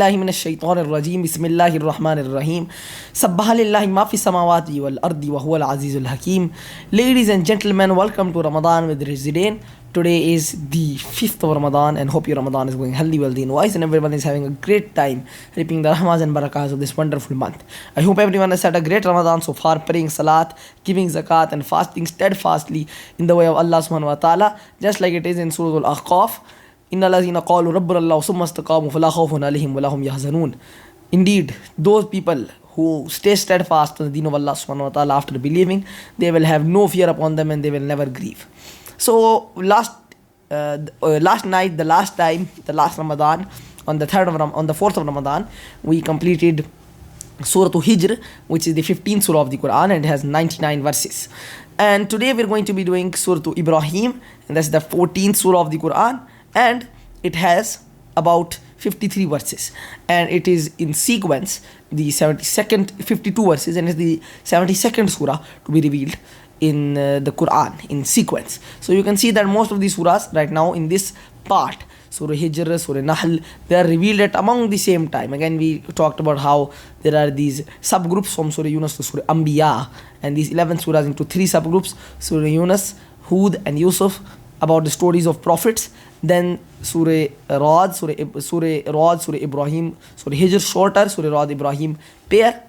बिल्लाहि मिनश शैतानिर रजीम बिस्मिल्लाहिर रहमानिर रहीम सब्बाह लिल्लाहि मा फिस समावाति वल अर्दी व हुवल अज़ीज़ुल हकीम. Ladies and gentlemen, welcome to Ramadan with Rizidin. Today is the 5th of Ramadan and hope your Ramadan is going healthy, wealthy and wise and everyone is having a great time reaping the rahmas and barakahs of this wonderful month. I hope everyone has had a great Ramadan so far, praying salat, giving zakat and fasting steadfastly in the way of Allah subhanahu wa ta'ala, just like it is in Surah Al-Ahqaf. Inna allazina qalu rabbuna Allah summa istaqamu fala khawfun alayhim wa lahum yahzanun. Indeed, those people who stay steadfast to the deen of Allah subhanahu wa ta'ala after believing, they will have no fear upon them and they will never grieve. So last night, the last Ramadan, on the 4th of Ramadan, we completed Surah Hijr, which is the 15th surah of the Quran, and it has 99 verses. And today we're going to be doing Surah Ibrahim, and that's the 14th surah of the Quran, and it has about 53 verses, and it is in sequence the 52 verses, and it's the 72nd surah to be revealed in the Quran in sequence. So you can see that most of these surahs right now in this part, Surah Hijr, Surah Nahl, they are revealed at among the same time. Again, we talked about how there are these subgroups from Surah Yunus to Surah Anbiya, and these 11 surahs into 3 subgroups: Surah Yunus, Hud and Yusuf, about the stories of prophets. Then Surah Rad, Surah Ibrahim, Surah Hijr shorter, Surah Rad, Ibrahim pair.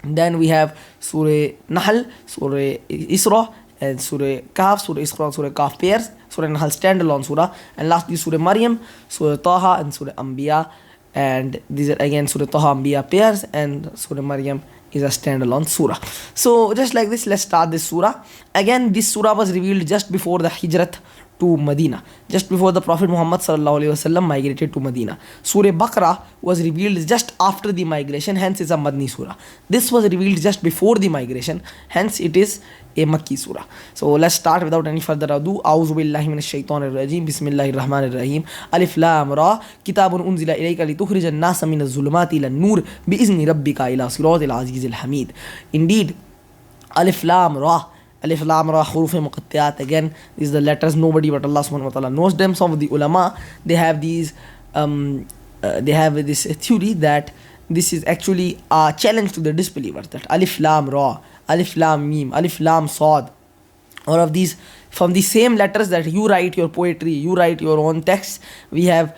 Then we have Surah Nahl, Surah Isra, and Surah Kahf, Surah Isra, Surah Kahf pairs, Surah Nahl standalone surah, and lastly Surah Maryam, Surah Taha, and Surah Anbiya. And these are again Surah Taha, Anbiya pairs, and Surah Maryam is a standalone surah. So just like this, let's start this surah. Again, this surah was revealed just before the Hijrat to Medina, just before the Prophet Muhammad sallallahu alaihi wasallam migrated to Medina. Surah Baqarah was revealed just after the migration, hence it's a Madni surah. This was revealed just before the migration, hence it is a Makki surah. So let's start without any further ado. A'udhu billahi minash shaitanir rajim. Bismillahir rahmanir rahim. Alif lam ra. Kitabun unzila ilayka litukhrijan nasa minaz zulumati ilan nur bi'izni rabbika ila siratil azizil hamid. Indeed, Alif lam ra. Alif Lam Ra, Huruf Muqattiyat. Again, these are the letters. Nobody but Allah subhanahu wa ta'ala knows them. Some of the ulama, they have this theory that this is actually a challenge to the disbelievers, that Alif Lam Ra, Alif Lam Mim, Alif Lam Sad, all of these from the same letters that you write your poetry, you write your own texts, we have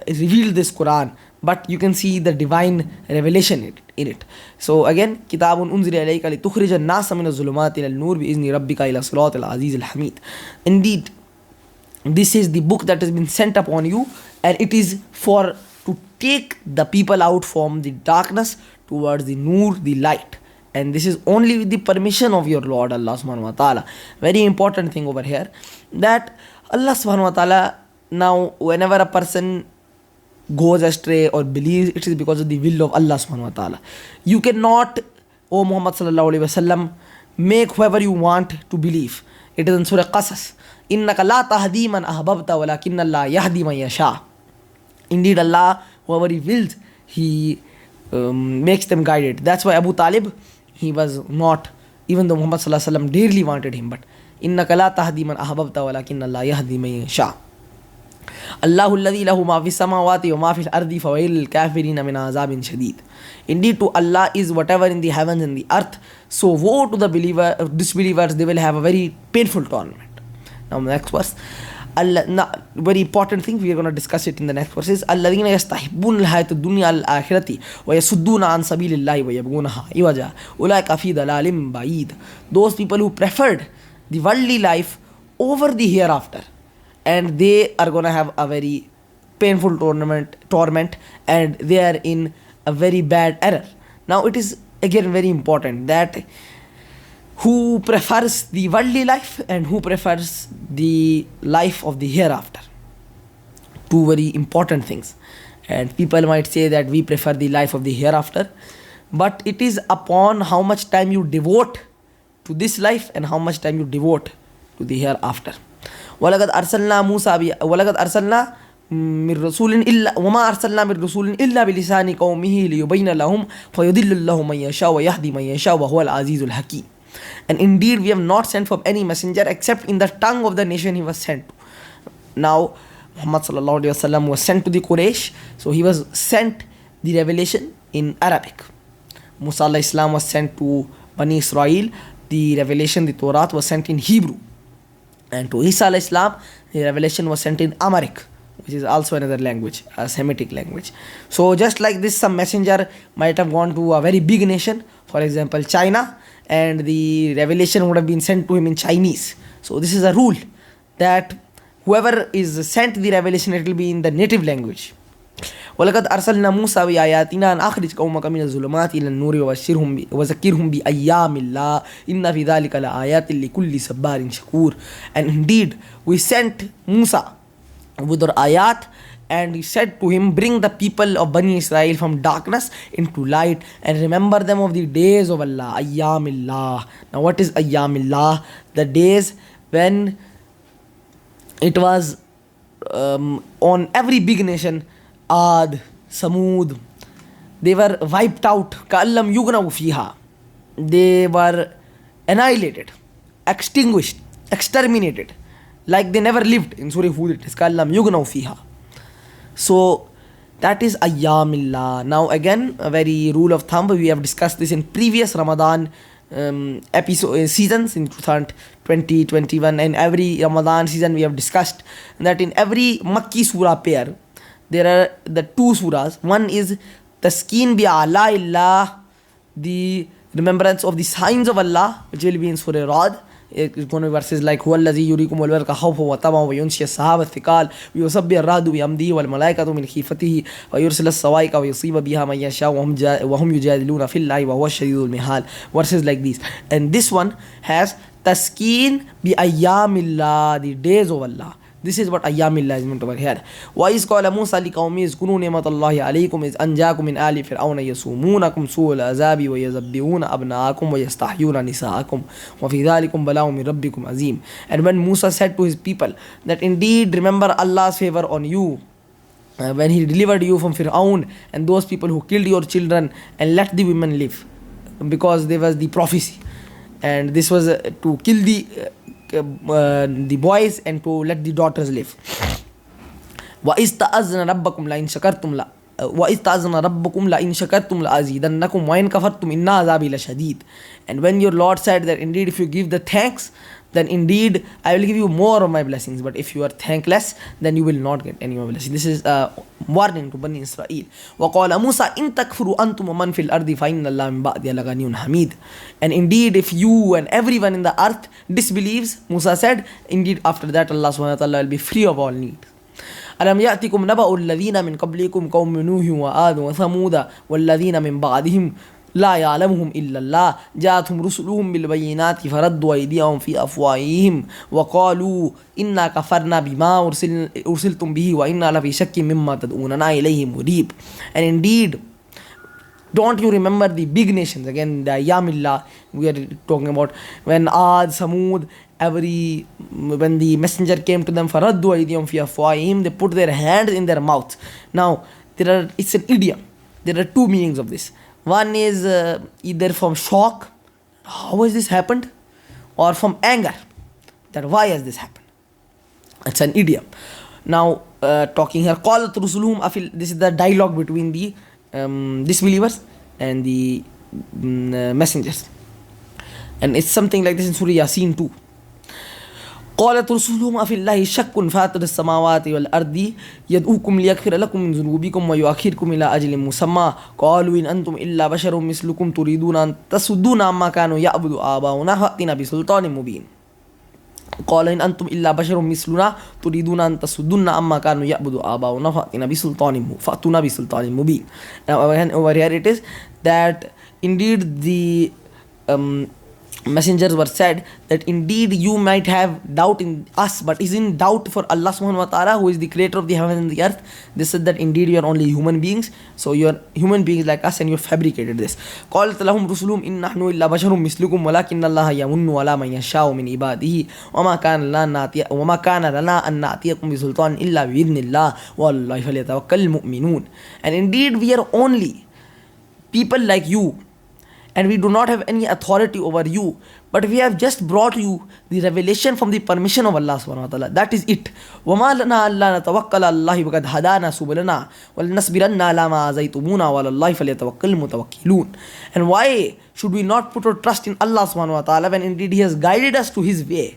revealed this Quran. But you can see the divine revelation in it. So again, Kitabun unzila ilayka litukhrijan nasa minaz zulumati ilal nur bi'izni rabbika ila siratil azizil hamid. Indeed, this is the book that has been sent upon you, and it is for to take the people out from the darkness towards the nur, the light. And this is only with the permission of your Lord Allah subhanahu wa ta'ala. Very important thing over here, that Allah subhanahu wa ta'ala, now whenever a person goes astray or believes, it is because of the will of Allah subhanahu wa ta'ala. You cannot, O Muhammad sallallahu alayhi wa sallam, make whoever you want to believe. It is in Surah Qasas. Innaka la tahdi man ahbabta walakinna Allah yahdi man yasha. Indeed, Allah, whoever He wills, He makes them guided. That's why Abu Talib, he was not, even though Muhammad sallallahu alayhi wa sallam dearly wanted him, but innaka la tahdi man ahbabta walakinna Allah yahdi man yasha. Allahu alladhi lahu ma fi samawati wa ma fil ardi fawailul lil kafirin min azabin shadid. Indeed, to Allah is whatever in the heavens and the earth. So woe to the disbelievers, they will have a very painful torment. Now next verse, very important thing, we are going to discuss it in the next verses. Alladhina yastahibbuna al-hayata ad-dunya al-akhirati wa yasudduna an sabilillahi wa yabghunaha iwaja ulaika fi dalalin ba'id. Those people who preferred the worldly life over the hereafter, and they are going to have a very painful torment, and they are in a very bad error. Now it is again very important that who prefers the worldly life and who prefers the life of the hereafter. Two very important things. And people might say that we prefer the life of the hereafter, but it is upon how much time you devote to this life and how much time you devote to the hereafter. وَلَقَدْ أَرْسَلْنَا مُوسَى وَلَقَدْ أَرْسَلْنَا مِنْ رَسُولٍ إِلَّا وَمَا أَرْسَلْنَا مِنْ رَسُولٍ إِلَّا بِلِسَانِ قَوْمِهِ لِيُبَيِّنَ لَهُمْ فَيُضِلُّ اللَّهُ مَنْ يَشَاءُ وَيَهْدِي مَنْ يَشَاءُ وَهُوَ الْعَزِيزُ الْحَكِيمُ. And indeed, we have not sent from any messenger except in the tongue of the nation he was sent to. Now, Muhammad sallallahu alaihi wasallam was sent to the Quraysh, so he was sent the revelation in Arabic. Musa alayhi salam was sent to Bani Israel. The revelation, the Torah, was sent in Hebrew. And to Isa alayhi salam, the revelation was sent in Amharic, which is also another language, a Semitic language. So just like this, some messenger might have gone to a very big nation, for example China, and the revelation would have been sent to him in Chinese. So this is a rule that whoever is sent the revelation, it will be in the native language. ولقد أرسلنا موسى بآياتنا أن أخرج قومك من الظلمات إلى النور وذكرهم بأيام الله إن في ذلك لآيات لكل صبار شكور. And indeed we sent Musa with our ayat, and he said to him, bring the people of Bani Israel from darkness into light and remember them of the days of Allah. Ayyamillah. Now what is Ayyamillah? The days when it was on every big nation, Ad, Samud, they were wiped out. Ka'allam yugnaw fiha. They were annihilated, extinguished, exterminated, like they never lived. In Surah Hud it is Ka'allam yugnaw fiha. So that is Ayyamillah. Now again, a very rule of thumb, we have discussed this in previous Ramadan episode seasons in 2020, 21, and every Ramadan season we have discussed that in every Makki surah pair there are the two surahs. One is Taskeen bi ala illah, the remembrance of the signs of Allah, which will be in Surah Ra'd. It's going to be verses like huwa allazi yurikum al-barqa khawfan wa tama'an wa yunshi as-sahaba thiqal wa yusabbihu ar-ra'du bi amdihi wal malaikatu min khifatihi wa yursilu as-sawa'iqa wa yusiba biha man yasha wa hum yujadiluna fillahi wa huwa ash-shadidul mihal. Verses like these. And this one has Taskeen bi ayyamillah, the days of Allah. This is what Ayyamillah is meant over here. وَإِذْ قَالَ مُوسَى لِقَوْمِهِ اذْكُرُوا نِعْمَةَ اللَّهِ عَلَيْكُمْ إِذْ أَنْجَاكُم مِّنْ آلِ فِرْعَوْنَ يَسُومُونَكُمْ سُوءَ الْعَذَابِ وَيُذَبِّحُونَ أَبْنَاءَكُمْ وَيَسْتَحْيُونَ نِسَاءَكُمْ وَفِي ذَلِكُمْ بَلَاءٌ مِّن رَبِّكُمْ عَظِيمٌ. And when Musa said to his people that indeed remember Allah's favor on you, when he delivered you from Fir'aun and those people who killed your children and let the women live, because there was the prophecy, and this was to kill the boys and to let the daughters live. وَإِذْ تَأَذَّنَ رَبَّكُمْ لَإِنْ شَكَرْتُمْ وَإِذْ تَأَذَّنَ رَبُّكُمْ لَإِنْ شَكَرْتُمْ لَأَزِيدَنَّكُمْ وَإِنْ كَفَرْتُمْ إِنَّ عَذَابِي لَشَدِيدٌ. And when your Lord said that indeed if you give the thanks, then indeed I will give you more of my blessings, but if you are thankless, then you will not get any more blessings. This is a warning to Bani Israel. وَقَالَ مُوسَى إِن تَكْفُرُوا أَنْتُمْ وَمَنْ فِي الْأَرْضِ فَإِنَّ اللَّهَ مِنْ بَعْدِهَا لَغَنِيٌّ حَمِيدٌ. And indeed if you and everyone in the earth disbelieves, Musa said, indeed after that Allah subhanahu wa ta'ala will be free of all need. ألم يأتكم نبأ الذين من قبلكم قوم نوح وعاد وثمود والذين من بعدهم لا يعلمهم إلا الله جاءتهم رسلهم بالبينات فردوا أيديهم في أفواههم وقالوا إنا كفرنا بما أرسلتم به وإنا لفي شك مما تدعوننا إليه مريب. And indeed, don't you remember the big nations? Again, the Ayyamillah we are talking about, when Ad, Samud, when the messenger came to them, فَرَدُّوا أَيْدِيَهُمْ فِي أَفْوَاهِهِمْ, they put their hands in their mouths. Now, it's an idiom. There are two meanings of this. One is either from shock, how has this happened? Or from anger, that why has this happened? It's an idiom. Now, talking here, قَالَتْ رُسُلُهُمْ أَفِي, this is the dialogue between the disbelievers and the messengers. And it's something like this in Surah Yasin too. قالت رسلهم أفي الله شك فاطر السماوات والأرض يدعوكم ليغفر لكم من ذنوبكم ويؤخركم إلى أجل مسمى قالوا إن أنتم إلا بشر مثلكم تريدون أن تصدونا عما كانوا يعبد آباؤنا فأتنا بسلطان مبين. قال إن أنتم إلا بشر مثلنا تريدون أن تصدونا عما كانوا يعبد آباؤنا فأتنا بسلطان مبين. Now over here it is that indeed the messengers were said that indeed you might have doubt in us, but is in doubt for Allah subhanahu wa ta'ala, who is the creator of the heaven and the earth. They said that indeed you are only human beings, so you are human beings like us and you fabricated this. قالت لهم رسلهم إن نحن إلا بشر مثلكم ولكن الله يمن على من يشاء من عباده وما كان لنا أن نأتيكم بسلطان إلا بإذن الله والله فليتوكل المؤمنون. And indeed we are only people like you, and we do not have any authority over you, but we have just brought you the revelation from the permission of Allah subhanahu wa ta'ala. That is it. وَمَا لَنَا أَلَّا نَتَوَكَّلَ عَلَى اللَّهِ وَقَدْ هَدَانَا سُبُلَنَا وَلَنَصْبِرَنَّ عَلَى مَا آذَيْتُمُونَا وَعَلَى اللَّهِ فَلْيَتَوَكَّلِ الْمُتَوَكِّلُونَ. And why should we not put our trust in Allah subhanahu wa ta'ala when indeed He has guided us to His way?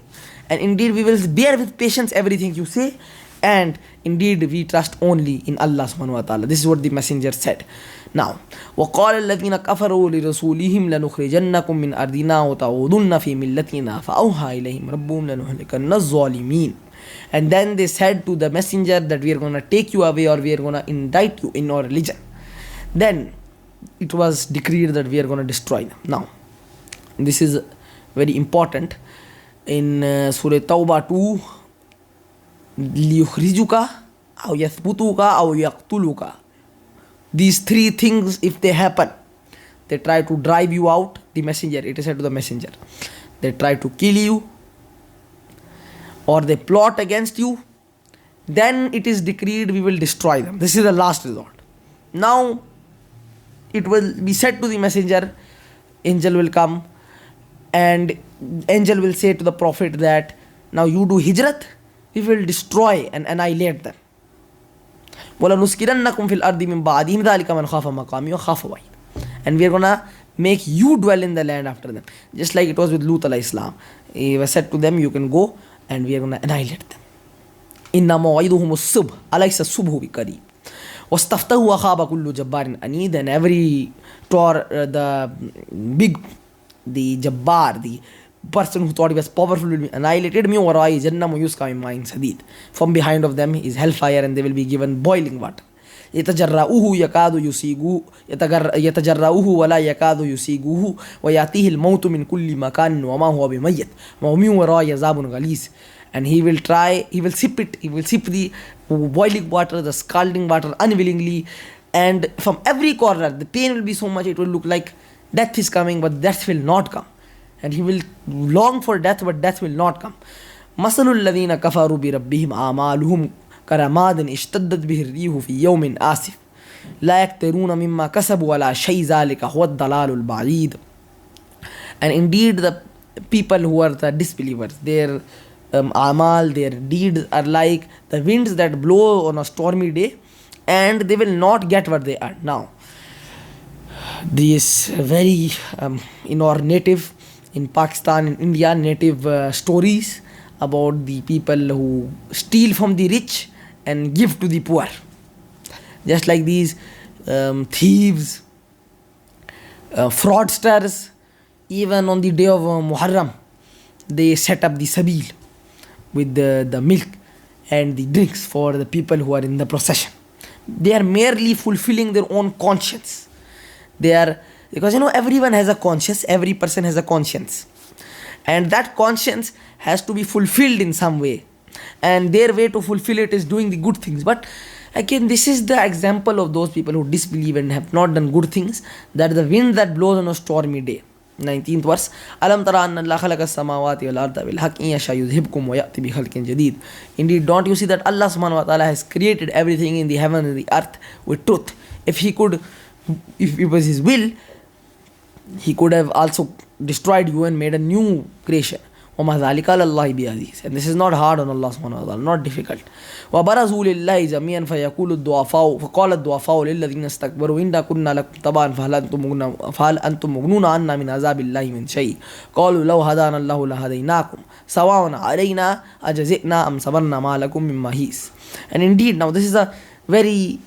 And indeed we will bear with patience everything you say, and indeed we trust only in Allah subhanahu wa ta'ala. This is what the messenger said. Now, وَقَالَ الَّذِينَ كَفَرُوا لِرَسُولِهِمْ لَنُخْرِجَنَّكُم مِّنْ أَرْضِنَا وَتَعُودُنَّ فِي مِلَّتِنَا فَأَوْحَىٰ إِلَيْهِمْ رَبُّهُمْ لَنُهْلِكَنَّ الظَّالِمِينَ. And then they said to the messenger that we are going to take you away, or we are going to indict you in our religion. Then it was decreed that we are going to destroy them. Now, this is very important. In Surah Tawbah 2, لِيُخْرِجُكَ أَوْ يَثْبُتُكَ أَوْ يَقْتُلُكَ. These three things, if they happen, they try to drive you out. The messenger, it is said to the messenger, they try to kill you, or they plot against you, then it is decreed we will destroy them. This is the last resort. Now it will be said to the messenger, angel will come, and angel will say to the prophet that now you do hijrat, we will destroy and annihilate them. وَلَنُسْكِنَنَّكُمْ فِي الْأَرْضِ مِنْ بَعْدِهِمْ ذَلِكَ مَنْ خَافَ مَقَامِي وَخَافَ وَعِيدِ. And we are gonna make you dwell in the land after them, just like it was with Lut alayhi salam. He was said to them, you can go, and we are gonna annihilate them. إِنَّ مَوْعِدُهُمُ الصُّبْحُ أَلَيْسَ الصُّبْحُ بِقَرِيبٍ وَاسْتَفْتَحُوا وَخَابَ كُلُّ جَبَّارٍ عَنِيدٍ. And every the big, the Jabbar, the person who thought he was powerful will be annihilated. مِنْ وَرَائِهِ جَهَنَّمُ يُسْقَىٰ مِنْ مَاءٍ صَدِيدٍ. From behind of them is hellfire, and they will be given boiling water. يتجرؤه يكاد يسيغه يتجرؤه ولا يكاد يسيغه ويأتيه الموت من كل مكان وما هو بميت ومن ورائه عذاب غليظ. And he will sip the boiling water, the scalding water unwillingly, and from every corner the pain will be so much, it will look like death is coming, but death will not come, and he will long for death, but death will not come. مثل الذين كفروا بربهم أعمالهم كرماد اشتدت به الريح في يوم آسف لا يقدرون مما كسبوا ولا شيء ذلك هو الضلال البعيد. And indeed the people who are the disbelievers, their amal, their deeds are like the winds that blow on a stormy day, and they will not get what they are. Now, this very in our native, in Pakistan, in India, native stories about the people who steal from the rich and give to the poor. Just like these thieves, fraudsters, even on the day of Muharram, they set up the sabil with the milk and the drinks for the people who are in the procession. They are merely fulfilling their own conscience. Because everyone has a conscience, every person has a conscience, and that conscience has to be fulfilled in some way, and their way to fulfill it is doing the good things. But again, this is the example of those people who disbelieve and have not done good things, that the wind that blows on a stormy day. 19th verse, Alam tara anna Allah khalaqa as-samawati wal arda bil haqqi in yasha yudhibkum wa ya'ti bi khalqin jadid. Indeed, don't you see that Allah subhanahu wa ta'ala has created everything in the heaven and the earth with truth? If it was His will, He could have also destroyed you and made a new creation. وَمَا ذَلِكَ عَلَى اللَّهِ بِعَزِيزٍ. And this is not hard on Allah subhanahu wa ta'ala, not difficult. وَبَرَزُوا لِلَّهِ جَمِيعًا فَيَقُولُ الضُّعَفَاءُ لِلَّذِينَ اسْتَكْبَرُوا إِنَّا كُنَّا لَكُمْ تَبَعًا فَهَلْ أَنْتُمْ مُغْنُونَ عَنَّا مِنْ عَذَابِ اللَّهِ مِنْ شَيْءٍ قَالُوا لَوْ هَدَانَا اللَّهُ لَهَدَيْنَاكُمْ سَوَاءٌ عَلَيْنَا أَجَزِئْنَا أَمْ صَبَرْنَا مَا لَكُمْ مِنْ مَحِيصٍ. And indeed, now this is a very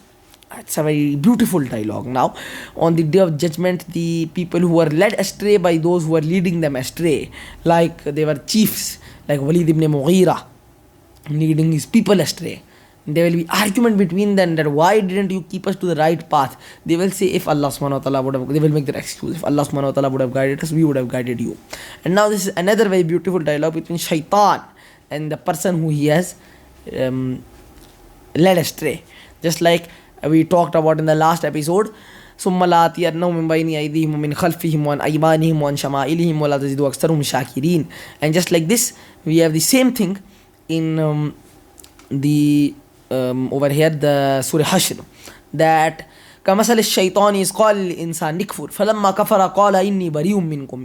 beautiful dialogue. Now, on the day of judgment, the people who were led astray by those who were leading them astray, like they were chiefs, like Walid ibn Mughira, leading his people astray. There will be argument between them that why didn't you keep us to the right path? They will say, if Allah subhanahu wa ta'ala would have, they will make their excuse, if Allah subhanahu wa ta'ala would have guided us, we would have guided you. And now this is another very beautiful dialogue between shaitan and the person who he has led astray. Just like we talked about in the last episode, ثُمَّ لَآتِيَنَّهُم مِّن بَيْنِ أَيْدِيهِمْ وَمِنْ خَلْفِهِمْ وَعَنْ أَيْمَانِهِمْ وَعَنْ شَمَائِلِهِمْ وَلَا تَجِدُ أَكْثَرَهُمْ شَاكِرِينَ. And just like this, we have the same thing in the over here, the Surah Hashr, that कमसल शैतान is क़ाल लिल इंसान निकफुर फलम्मा कफ़रा क़ाल इन्नी बरीउम मिनकुम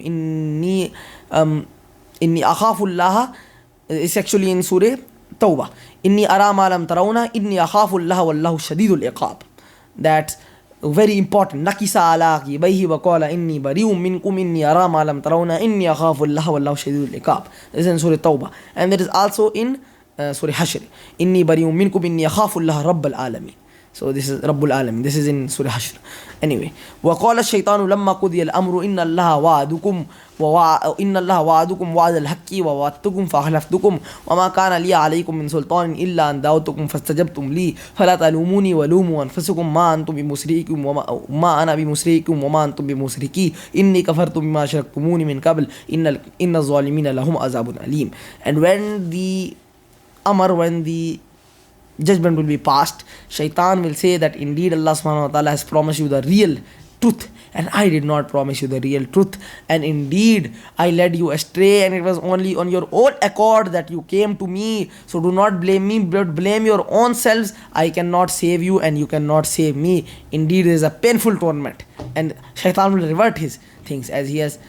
इन्नी अख़ाफ़ुल्लाह. It's actually in Surah Tawbah. Inni ara ma lam tarawna inni akhafullaha wallahu shadidul iqab. That's very important. Nakisa ala aqibaihi wa qala inni bari'un minkum inni ara ma lam tarawna inni akhafullaha wallahu shadidul iqab. This is in Surah Tawbah. And that is also in Surah Hashr. Inni bari'un minkum inni akhafullaha rabbal alamin. So this is Rabbul Alamin. This is in Surah Hashr. Anyway, وقال الشيطان لما قضي الأمر إن الله وعدكم وعد الحق ووعدتكم فأخلفتكم وما كان لي عليكم من سلطان إلا أن دعوتكم فاستجبتم لي فلا تلوموني ولوموا أنفسكم ما أنتم بمصرخكم وما أنا بمصرخكم وما أنتم بمصرخي إني كفرت بما أشركتموني من قبل إن الظالمين لهم عذاب أليم. And when the judgment will be passed, Shaitan will say that indeed Allah subhanahu wa ta'ala has promised you the real truth and I did not promise you the real truth, and indeed I led you astray and it was only on your own accord that you came to me, so do not blame me but blame your own selves. I cannot save you and you cannot save me. Indeed there is a painful torment, and Shaitan will revert his things as he has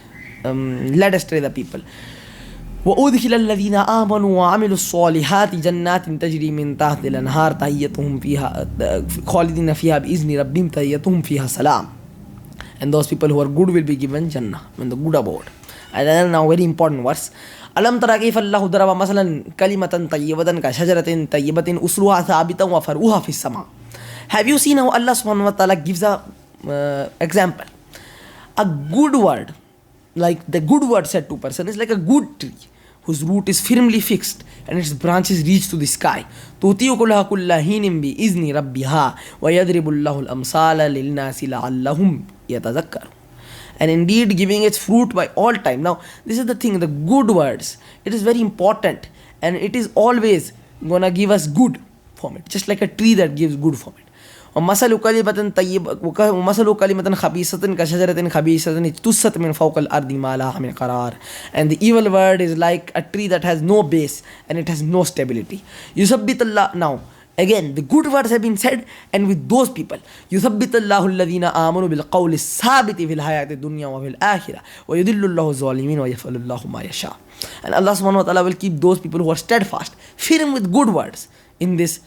led astray the people. وأدخل الذين آمنوا وعملوا الصالحات جنات تجري من تحت الأنهار تحيتهم فيها خالدين فيها بإذن ربهم تحيتهم فيها سلام. And those people who are good will be given Jannah, when the good abode. And then now very important verse. ألم ترى كيف الله ضرب مثلا كلمة طيبة كشجرة طيبة أصلها ثابتا وفرعها في السماء. Have you seen how Allah subhanahu wa ta'ala gives a example? A good word, like the good word said to a person, is like a good tree whose root is firmly fixed and its branches reach to the sky. تُؤْتِي أُكُلَهَا كُلَّ حِينٍ بِإِذْنِ رَبِّهَا وَيَضْرِبُ اللَّهُ الْأَمْثَالَ لِلنَّاسِ لَعَلَّهُمْ يَتَذَكَّرُونَ. And indeed giving its fruit by all time. Now this is the thing, the good words, it is very important and it is always gonna give us good from it, just like a tree that gives good from it. ومثل كلمة خبيثة كشجرة خبيثة اجتثت من فوق الأرض ما لها من قرار. And the evil word is like a tree that has no base and it has no stability. يثبت الله. Now again the good words have been said, and with those people يثبت الله الذين آمنوا بالقول الثابت في الحياة الدنيا وفي الآخرة ويذل الله الظالمين ويفعل الله ما يشاء. And Allah subhanahu wa ta'ala will keep those people who are steadfast, firm with good words in this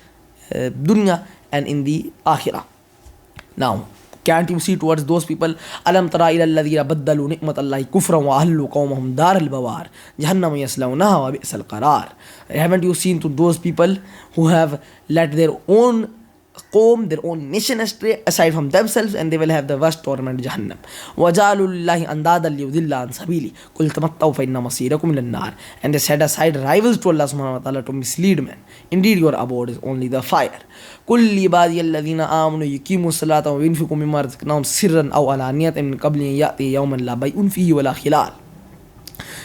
dunya and in the akhirah. Now can't you see towards those people? Alam tara ila alladhina baddalu ni'matallahi kufran wa ahallu qawmahum daral bawar jahannam yaslawnaha wa bi'sal qarar. Haven't you seen to those people who have let their own qawm, their own nation astray aside from themselves, and they will have the worst torment, Jahannam. وَجَعَلُوا لِلَّهِ أَنْدَادًا لِيُضِلَّ عَنْ سَبِيلِهِ قُلْ تَمَتَّعُوا فَإِنَّ مَصِيرَكُمْ إِلَى النَّارِ. And they set aside rivals to Allah subhanahu wa ta'ala to mislead men. Indeed your abode is only the fire. قُلْ لِعِبَادِيَ الَّذِينَ آمَنُوا يُقِيمُوا الصَّلَاةَ وَيُنْفِقُوا مِمَّا رَزَقْنَاهُمْ سِرًّا أَوْ عَلَانِيَةً مِنْ قَبْلِ أَنْ يَأْتِيَ يَوْمٌ لَا بَيْعٌ فِيهِ وَلَا خِلَالٌ.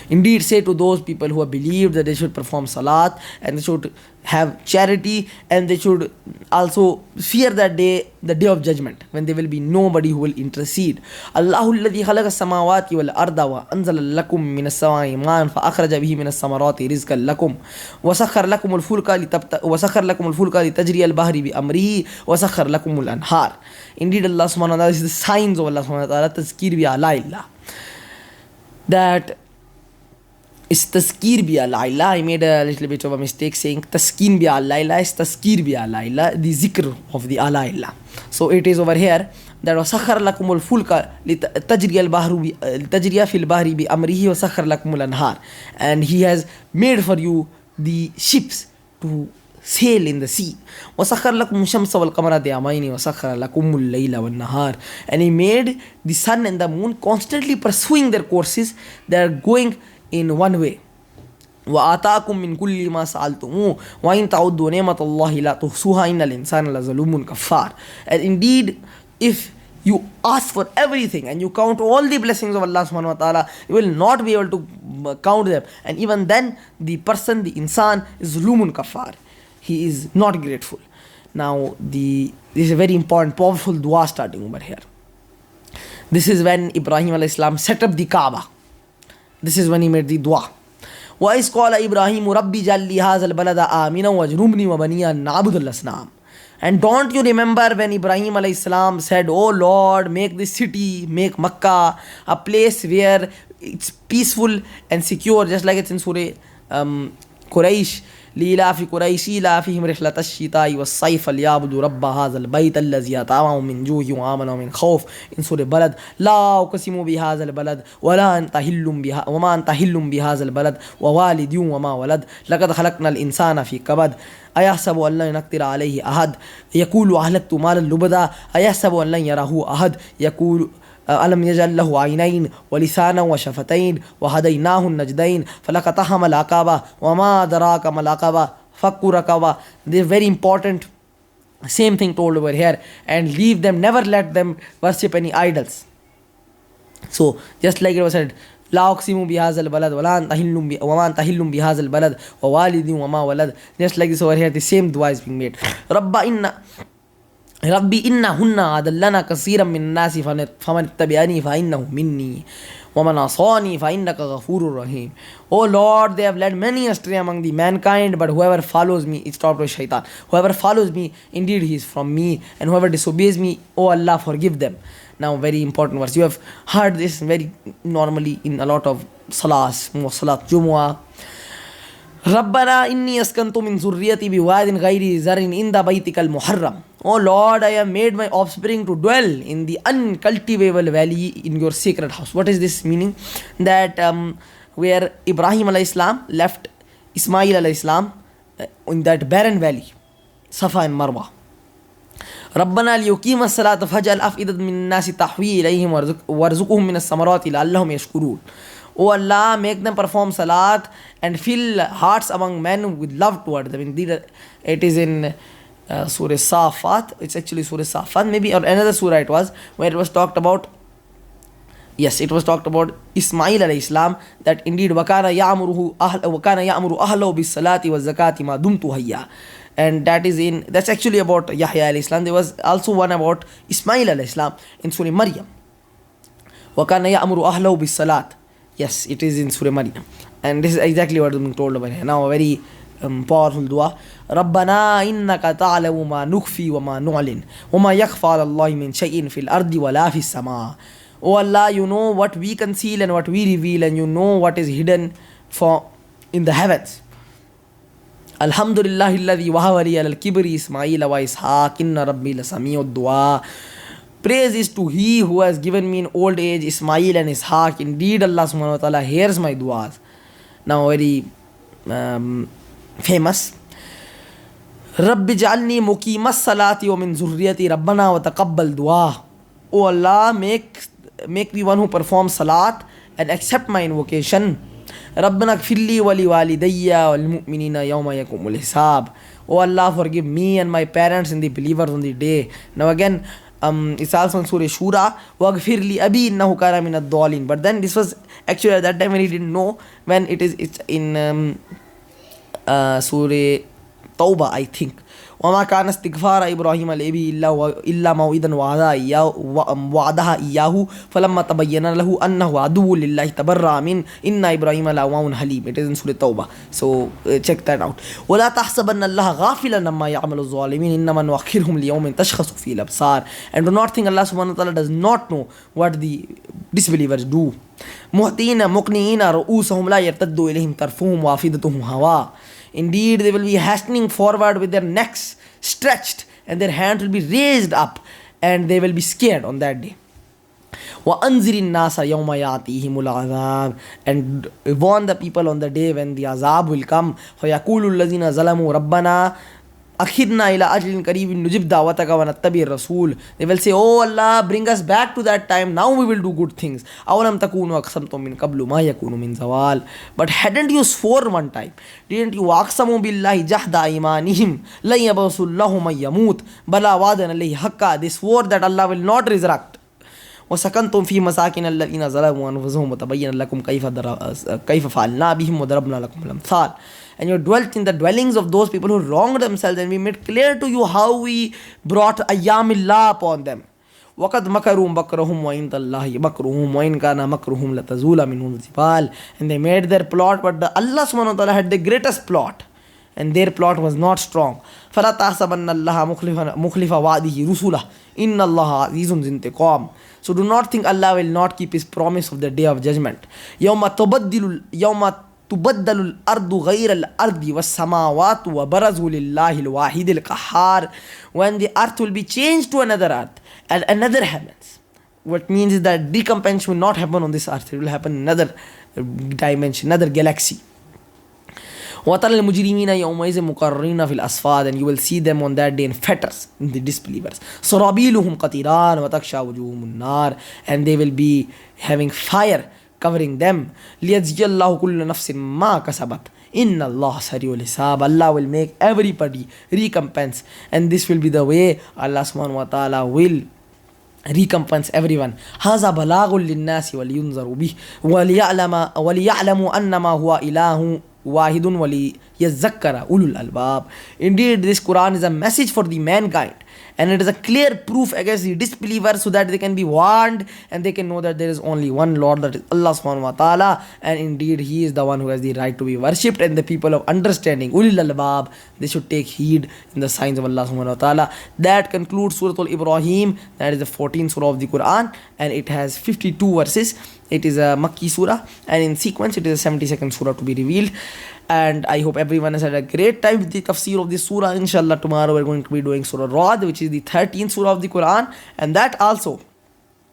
Indeed say to those people who have believed that they should perform salat and they should have charity and they should also fear that day, the day of judgment, when there will be nobody who will intercede. Allahu alladhi khalaqa as-samawati wal arda wa anzala lakum minas samai ma'an fa akhraja bihi minas samarati rizqan lakum wa sakhkhara lakum al-fulka litajriya al-bahri bi amrihi wa sakhkhara lakum al-anhar. Indeed Allah subhanahu wa ta'ala is the signs of Allah subhanahu wa ta'ala, tazkir bi ala. That is tazkir bi ala. I made a little bit of a mistake saying taskin bi ala. Is tazkir bi ala, the zikr of the ala. So it is over here that wasakhar lakumul fulka tajriya fil bahri bi amrihi wasakhar lakumul anhar. And he has made for you the ships to sail in the sea. وَسَخَّرَ لَكُمُ الشَّمْسَ وَالْقَمَرَ دَائِمَيْنِ وَسَخَّرَ لَكُمُ اللَّيْلَ وَالنَّهَارَ. And he made the sun and the moon constantly pursuing their courses. They are going in one way. وَآتَاكُم مِّن كُلِّ مَا سَأَلْتُمُوهُ وَإِن تَعُدُّوا نِعْمَةَ اللَّهِ لَا تُحْصُوهَا إِنَّ الْإِنسَانَ لَظَلُومٌ كَفَّارٌ. And indeed, if you ask for everything and you count all the blessings of Allah subhanahu wa ta'ala, you will not be able to count them. And even then, the person, the insan, is zulumun kafar. He is not grateful. Now, this is a very important, powerful dua starting over here. This is when Ibrahim alayhi salam set up the Kaaba. This is when he made the dua. وَإِذْ قَالَ إِبْرَاهِيمُ رَبِّ اجْعَل لِّي هَٰذَا الْبَلَدَ آمِنًا وَاجْنُبْنِي وَبَنِيَّ أَن نَّعْبُدَ الْأَصْنَامَ. And don't you remember when Ibrahim alayhi salam said, "Oh Lord, make this city, make Makkah a place where it's peaceful and secure," just like it's in Surah Quraysh. لإلاف قريش إيلافهم رحلة الشتاء والصيف ليعبدوا رب هذا البيت الذي أطعمهم من جوع وآمنهم من خوف. in Surah Balad, لا أقسم بهذا البلد ولا أنت حل بها وما أنت حل بهذا البلد ووالد وما ولد لقد خلقنا الإنسان في كبد أيحسب أن لن نقدر عليه أحد يقول أهلكت مالا لبدا أيحسب أن لن يره أحد يقول ألم يجعل له عينين ولسانا وشفتين وهديناه النجدين فلقتحم العقبة وما أدراك ما العقبة فك رقبة. This is very important. Same thing told over here. And leave them, never let them worship any idols. So just like it was said, لا أقسم بهذا البلد ولا أنت حل وما أنت حل بهذا البلد ووالد وما ولد. Just like this over here, the same dua is being made. ربي إنهن أضللن كثيرا من الناس فمن اتبعني فإنه مني ومن عصاني فإنك غفور رحيم. Oh Lord, they have led many astray among the mankind, but whoever follows me, it's stopped with shaitan. Whoever follows me, indeed he is from me, and whoever disobeys me, oh Allah, forgive them. Now, very important verse. You have heard this very normally in a lot of salahs, salat Jumu'ah. ربنا إني أسكنت من ذريتي بواد غير زرع عند بيتك المحرم. Oh Lord, I have made my offspring to dwell in the uncultivable valley in your sacred house. What is this meaning? That where Ibrahim alayhi salam left Ismail alayhi salam in that barren valley, Safa and Marwa. ربنا ليقيم الصلاة فاجعل أفئدة من الناس تهوي إليهم وارزقهم من الثمرات لعلهم يشكرون. Oh Allah, make them perform salat and fill hearts among men with love towards them. Indeed, it is in Surah Safat. It's actually Surah Safat, maybe, or another surah it was, where it was talked about. Yes, it was talked about Ismail alayhi salam, that indeed وَكَانَ يَأْمُرُ أَهْلَهُ بِالصَّلَاةِ وَالزَّكَاةِ مَا دُمْتُ حَيًّا. And that's actually about Yahya alayhi salam. There was also one about Ismail alayhi salam in Surah Maryam. وَكَانَ يَأْمُرُ أَهْلَهُ بِالصَّلَاةِ. Yes, it is in Surah Maryam. And this is exactly what is being told over here. Now a very powerful dua. رَبَّنَا إِنَّكَ تَعْلَمُ مَا نُخْفِي وَمَا نُعْلِنُ وَمَا يَخْفَى عَلَى اللَّهِ مِنْ شَيْءٍ فِي الْأَرْضِ وَلَا فِي السَّمَاءِ. Oh Allah, you know what we conceal and what we reveal, and you know what is hidden in the heavens. Alhamdulillah alladhi wahaba li ala al-kibri Ismail wa Ishaq inna rabbi lasami'ud du'a. Praise is to He who has given me in old age Ismail and Ishaq. Indeed, Allah subhanahu wa ta'ala hears my du'as. Now very famous. Rabbi ja'alni muqimas salati wa min zurriyati rabbana wa taqabbal du'a. Oh Allah, make me one who performs salat and accept my invocation. Rabbana gfirli wa li walidayya wal mu'minina yawma yakumul hisab. Oh Allah, forgive me and my parents and the believers on the day. Now again, it's also in Surah Shura, وَغْفِرْ لِي أَبِي إِنَّهُ كَانَ مِنَ الضَّالِينَ. But then this was actually at that time when he didn't know, when it's in Surah Tawbah, I think. وما كان استغفار إبراهيم لأبيه إلا موعدا وعدها إياه فلما تبين له أنه عدو لله تبرأ منه إن إبراهيم لأواه حليم. It is in Surah Tawbah. So check that out. ولا تحسبن الله غافلا عما يعمل الظالمين إنما نؤخرهم ليوم تشخص فيه الأبصار. And do not think Allah subhanahu wa ta'ala does not know what the disbelievers do. مهطعين مقنعين رؤوسهم لا يرتد إليهم طرفهم وأفئدتهم هواء. Indeed, they will be hastening forward with their necks stretched and their hands will be raised up and they will be scared on that day. وَأَنذِرِ النَّاسَ يَوْمَ يَأْتِيهِمُ الْعَذَابُ. And warn the people on the day when the azab will come. فَيَقُولُ الَّذِينَ ظَلَمُوا رَبَّنَا أَخِرْنَا إِلَىٰ أَجْلٍ قَرِيبٍ نُجِبْ دَعْوَتَكَ وَنَتَّبِعِ الرَّسُولَ. They will say, oh Allah, bring us back to that time. Now we will do good things. أَوَلَمْ تَكُونُوا أَقْسَمْتُم مِّن قَبْلُ مَا يَكُونُ مِن زَوَالٍ. But hadn't you swore one time? Didn't you أَقْسَمُوا بِاللَّهِ جَهْدَ أَيْمَانِهِمْ لَن يَبْعَثَ اللَّهُ مَن يَمُوتُ بَلَىٰ وَعْدًا عَلَيْهِ حَقًّا. They swore that Allah will not resurrect. وسكنتم في مساكن الذين ظلموا أنفسهم وتبين لكم كيف فعلنا بهم وضربنا لكم الأمثال. And you dwelt in the dwellings of those people who wronged themselves, and we made clear to you how we brought ayyamillah upon them. وَقَدْ مَكَرُوا مَكْرَهُمْ وَإِنْ اللَّهِ مَكْرُهُمْ وَإِنْ كَانَ مَكْرُهُمْ لَتَزُولَ مِنْهُ الْجِبَالُ. And they made their plot, but Allah subhanahu wa ta'ala had the greatest plot. and their plot was not strong. فَلَا تَحْسَبَنَّ اللَّهَ مُخْلِفَ وَعْدِهِ رُسُلَهُ إِنَّ اللَّهَ عَزِيزٌ ذُو انتقام. So do not think Allah will not keep his promise of the day of judgment. يَوْمَ تُبَدَّلُ الْأَرْضُ غَيْرَ الْأَرْضِ وَالسَّمَاوَاتُ وَبَرَزُوا لِلَّهِ الْوَاحِدِ الْقَهَّارِ. When the earth will be changed to another earth and another heavens. What means is that recompense will not happen on this earth. It will happen in another dimension, another galaxy. وَتَرَى الْمُجْرِمِينَ يَوْمَئِذٍ مُقَرَّنِينَ فِي الْأَصْفَادِ. And you will see them on that day in fetters, in the disbelievers. سَرَابِيلُهُمْ قَطِرَانٌ وَتَغْشَى وُجُوهُمُ النَّارُ. And they will be having fire covering them. لِيَجْزِيَ اللَّهُ كُلَّ نَفْسٍ مَا كَسَبَتْ إِنَّ اللَّهَ سَرِيعُ الْحِسَابِ. Allah will make everybody recompense, and this will be the way Allah subhanahu wa ta'ala will recompense everyone. هذا بلاغ للناس ولينذروا به وليعلموا أنما هو إله واحد وليذكر أولو الألباب. Indeed, this Quran is a message for the mankind, and it is a clear proof against the disbelievers, so that they can be warned and they can know that there is only one Lord, that is Allah subhanahu wa ta'ala, and indeed He is the one who has the right to be worshipped. And the people of understanding, Ulil Albab, they should take heed in the signs of Allah subhanahu wa ta'ala. That concludes Surah Al-Ibrahim. That is the 14th surah of the Quran, and it has 52 verses. It is a Makki surah, and in sequence it is a 72nd surah to be revealed. And I hope everyone has had a great time with the tafsir of this surah. Inshallah, tomorrow we're going to be doing Surah Ra'd, which is the 13th surah of the Quran, and that also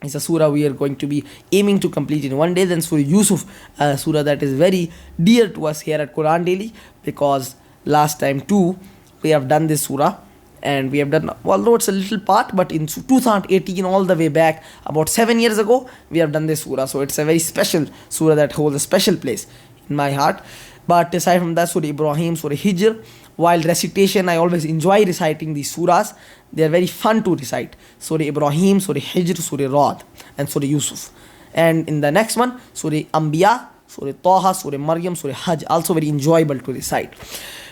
is a surah we are going to be aiming to complete in one day. Then Surah Yusuf, a surah that is very dear to us here at Quran Daily, because last time too we have done this surah, and we have done, although it's a little part, but in 2018, all the way back, about 7 years ago, we have done this surah. So it's a very special surah that holds a special place in my heart. But aside from that, Surah Ibrahim, Surah Hijr, while recitation, I always enjoy reciting these surahs. They are very fun to recite. Surah Ibrahim, Surah Hijr, Surah Ra'd, and Surah Yusuf. And in the next one, Surah Anbiya, Surah Taha, Surah Maryam, Surah Hajj, also very enjoyable to recite.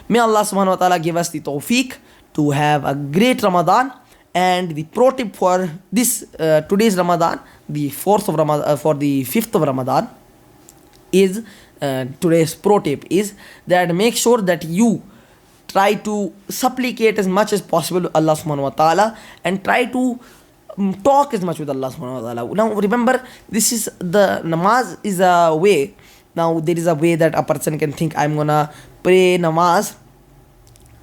May Allah subhanahu wa ta'ala give us the tawfiq to have a great Ramadan. And the pro tip for this today's Ramadan, the 4th of Ramadan, for the 5th of Ramadan, is today's pro tip is that make sure that you try to supplicate as much as possible to Allah subhanahu wa ta'ala, and try to talk as much with Allah subhanahu wa ta'ala. Now remember, this is the namaz is a way. Now there is a way that a person can think, I'm gonna pray namaz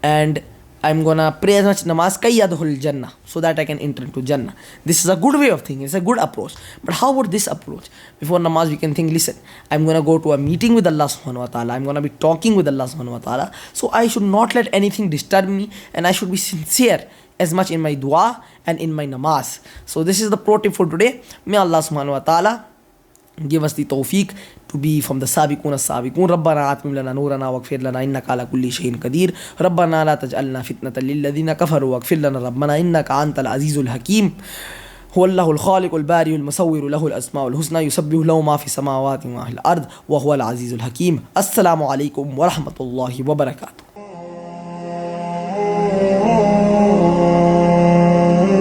and I'm gonna pray as much namaz kayyadhul jannah, so that I can enter into Jannah. This is a good way of thinking. It's a good approach. But how about this approach? Before namaz, we can think, listen, I'm gonna go to a meeting with Allah subhanahu wa ta'ala. I'm gonna be talking with Allah subhanahu wa ta'ala. So I should not let anything disturb me, and I should be sincere as much in my dua and in my namaz. So this is the pro tip for today. May Allah subhanahu wa ta'ala give us the tawfiq to be from the sabiqun as-sabiqun. Rabbana atmim lana nurana waghfir lana innaka ala kulli shay'in qadir. Rabbana la taj'alna fitnatan lil ladhina kafaru waghfir lana rabbana innaka antal azizul hakim. هو الله الخالق البارئ المصور له الأسماء الحسنى يسبح له ما في السماوات وما في الأرض وهو العزيز الحكيم. السلام عليكم ورحمة الله وبركاته.